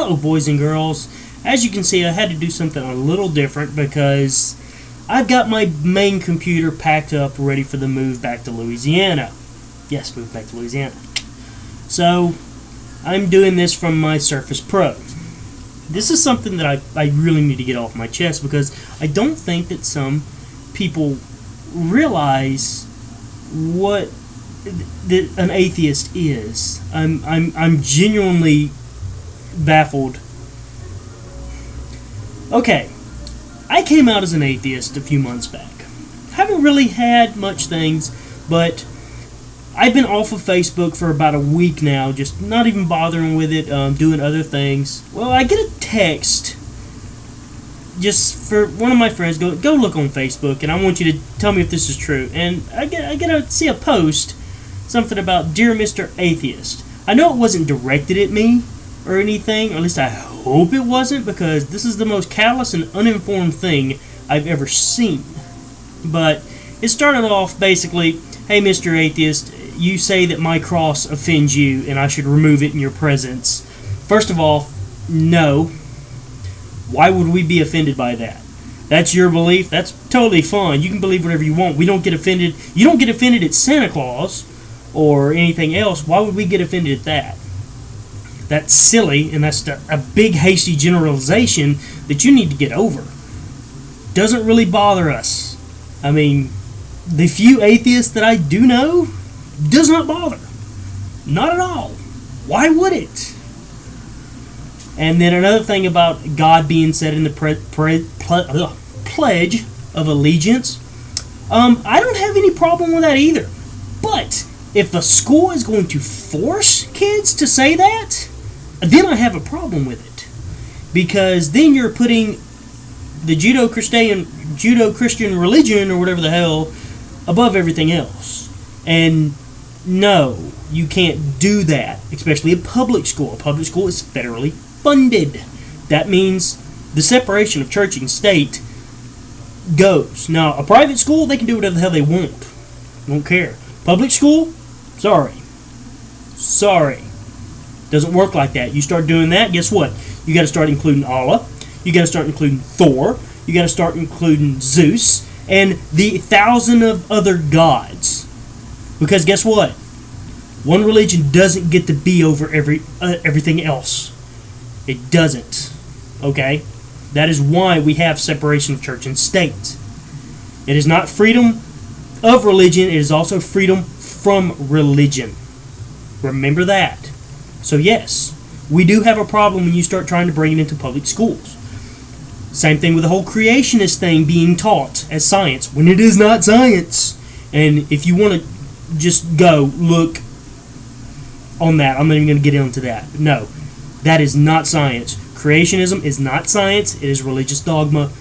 Hello, boys and girls. As you can see, I had to do something a little different because I've got my main computer packed up ready for the move back to Louisiana. Yes, move back to Louisiana. So, I'm doing this from my Surface Pro. This is something that I really need to get off my chest because I don't think that some people realize what an atheist is. I'm genuinely baffled. Okay, I came out as an atheist a few months back. Haven't really had much things, but I've been off of Facebook for about a week now, just not even bothering with it, doing other things. Well, I get a text just for one of my friends, go look on Facebook, and I want you to tell me if this is true. And I get to see a post, something about Dear Mr. Atheist. I know it wasn't directed at me or anything, or at least I hope it wasn't, because this is the most callous and uninformed thing I've ever seen. But it started off basically, hey Mr. Atheist, you say that my cross offends you and I should remove it in your presence. First of all, no. Why would we be offended by that? That's your belief. That's totally fine. You can believe whatever you want. We don't get offended. You don't get offended at Santa Claus or anything else. Why would we get offended at that? That's silly, and that's a big hasty generalization that you need to get over. Doesn't really bother us. I mean, the few atheists that I do know does not bother. Not at all. Why would it? And then another thing about God being said in the Pledge of Allegiance, I don't have any problem with that either. But if the school is going to force kids to say that, then I have a problem with it. Because then you're putting the Judeo-Christian religion, or whatever the hell, above everything else. And no, you can't do that, especially a public school. A public school is federally funded. That means the separation of church and state goes. Now, a private school, they can do whatever the hell they want. Don't care. Public school, sorry. Doesn't work like that. You start doing that, guess what? You got to start including Allah. You got to start including Thor. You got to start including Zeus and the 1,000 of other gods. Because guess what? One religion doesn't get to be over everything else. It doesn't. Okay? That is why we have separation of church and state. It is not freedom of religion. It is also freedom from religion. Remember that. So yes, we do have a problem when you start trying to bring it into public schools. Same thing with the whole creationist thing being taught as science when it is not science. And if you want to just go look on that, I'm not even going to get into that. No, that is not science. Creationism is not science. It is religious dogma,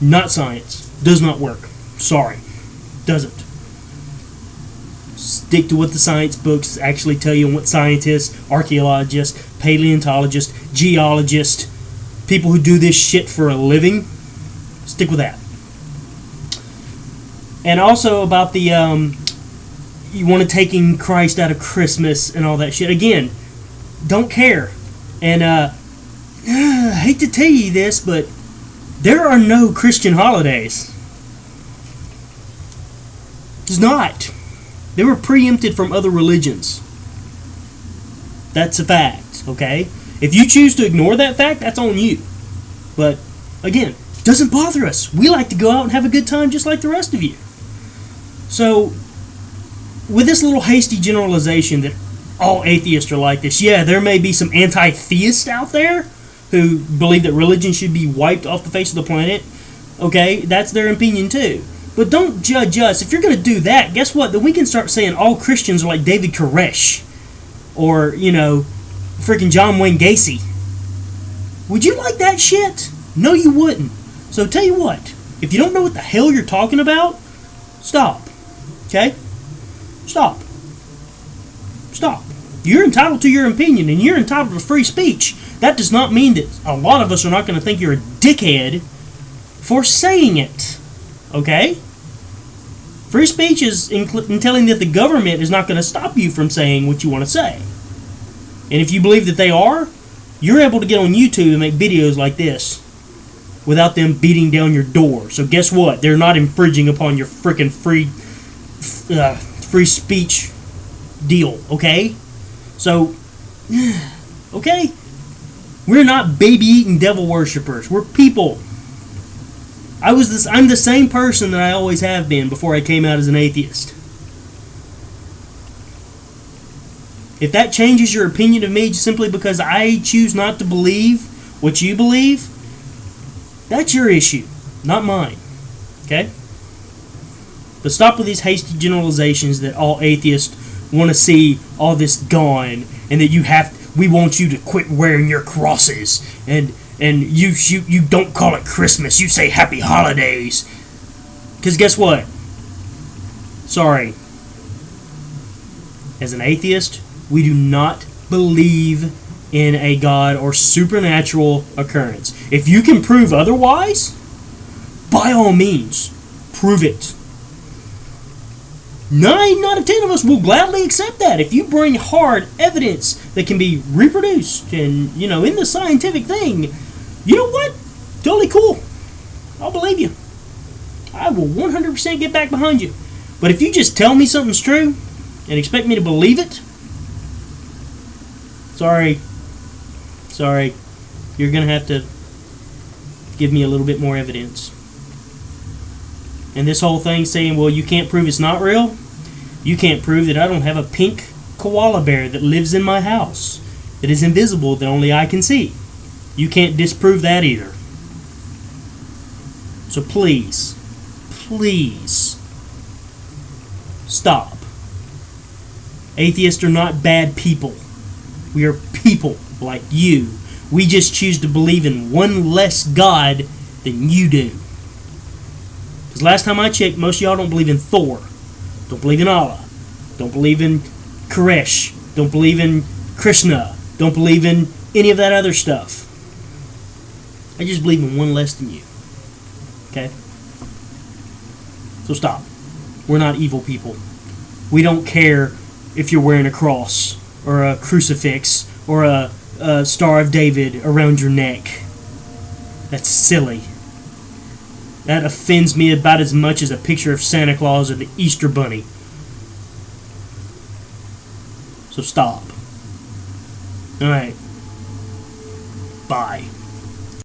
not science. Does not work. Sorry. Doesn't. Stick to what the science books actually tell you, and what scientists, archaeologists, paleontologists, geologists, people who do this shit for a living, stick with that. And also about the you want to taking Christ out of Christmas and all that shit. Again, don't care. And I hate to tell you this, but there are no Christian holidays. There's not. They were preempted from other religions. That's a fact, okay? If you choose to ignore that fact, that's on you. But, again, doesn't bother us. We like to go out and have a good time just like the rest of you. So, with this little hasty generalization that all atheists are like this, yeah, there may be some anti-theists out there who believe that religion should be wiped off the face of the planet. Okay, that's their opinion too. But don't judge us. If you're going to do that, guess what? Then we can start saying all Christians are like David Koresh. Or, freaking John Wayne Gacy. Would you like that shit? No, you wouldn't. So tell you what. If you don't know what the hell you're talking about, stop. Okay? Stop. You're entitled to your opinion, and you're entitled to free speech. That does not mean that a lot of us are not going to think you're a dickhead for saying it. Okay? Free speech is in telling that the government is not going to stop you from saying what you want to say. And if you believe that they are, you're able to get on YouTube and make videos like this without them beating down your door. So guess what? They're not infringing upon your freaking free speech deal, okay? So, okay? We're not baby-eating devil worshippers. We're people. I'm the same person that I always have been before I came out as an atheist. If that changes your opinion of me simply because I choose not to believe what you believe, that's your issue, not mine. Okay? But stop with these hasty generalizations that all atheists want to see all this gone, and that we want you to quit wearing your crosses, and you don't call it Christmas, you say Happy Holidays. Because guess what? Sorry. As an atheist, we do not believe in a God or supernatural occurrence. If you can prove otherwise, by all means, prove it. 9 out of 10 of us will gladly accept that. If you bring hard evidence that can be reproduced and, in the scientific thing, you know what? Totally cool. I'll believe you. I will 100% get back behind you. But if you just tell me something's true and expect me to believe it, sorry, you're going to have to give me a little bit more evidence. And this whole thing saying, well, you can't prove it's not real. You can't prove that I don't have a pink koala bear that lives in my house, that is invisible, that only I can see. You can't disprove that either. So please, stop. Atheists are not bad people. We are people like you. We just choose to believe in one less God than you do. Because last time I checked, most of y'all don't believe in Thor. Don't believe in Allah. Don't believe in Koresh. Don't believe in Krishna. Don't believe in any of that other stuff. I just believe in one less than you. Okay? So stop. We're not evil people. We don't care if you're wearing a cross or a crucifix or a Star of David around your neck. That's silly. That offends me about as much as a picture of Santa Claus or the Easter Bunny. So stop. Alright. Bye.